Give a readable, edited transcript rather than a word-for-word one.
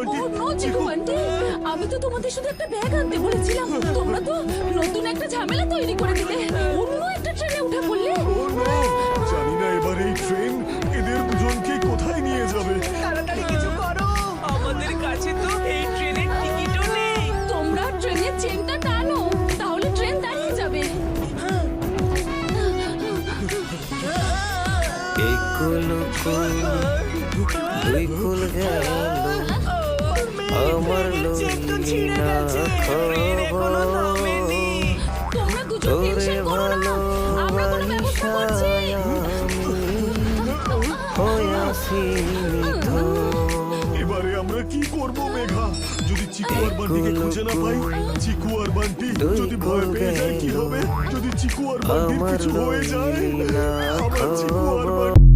Bunty. No চিকু বান্টি, আমি তো তোমাদের শুধু একটা ব্যাগ আনতে বলেছিলাম, তোমরা তো নতুন একটা ঝামেলা তৈরি করে দিলে, অন্য একটা ট্রেনে উঠে পড়লে। ও নো, জানি না এবার এই ট্রেন এদের দুজনকে কোথায় নিয়ে যাবে। তাড়াতাড়ি কিছু করো। আমাদের কাছে তো এই ট্রেনের টিকিটও নেই। তোমরা ট্রেনের চেনটা টানো, তাহলে ট্রেন দাঁড়িয়ে যাবে। দুই কুল গেল আমার চেন তো লইলি ছিঁড়ে না গেছে, ট্রেন এখনো থামেনি। তোমরা দুজন তোরে টেনশন করো না, আমরা কোনো ব্যবস্থা করছি। হয়াছি এবারে আমরা কি করব মেঘা? যদি চিকু আর বান্টিকে খুঁজে না পাই, চিকু আর বান্টি যদি ভয় পেয়ে যায় কি হবে? যদি চিকু আর বান্টির কিছু হয়ে যায়, আমার চিকু আর বান্টি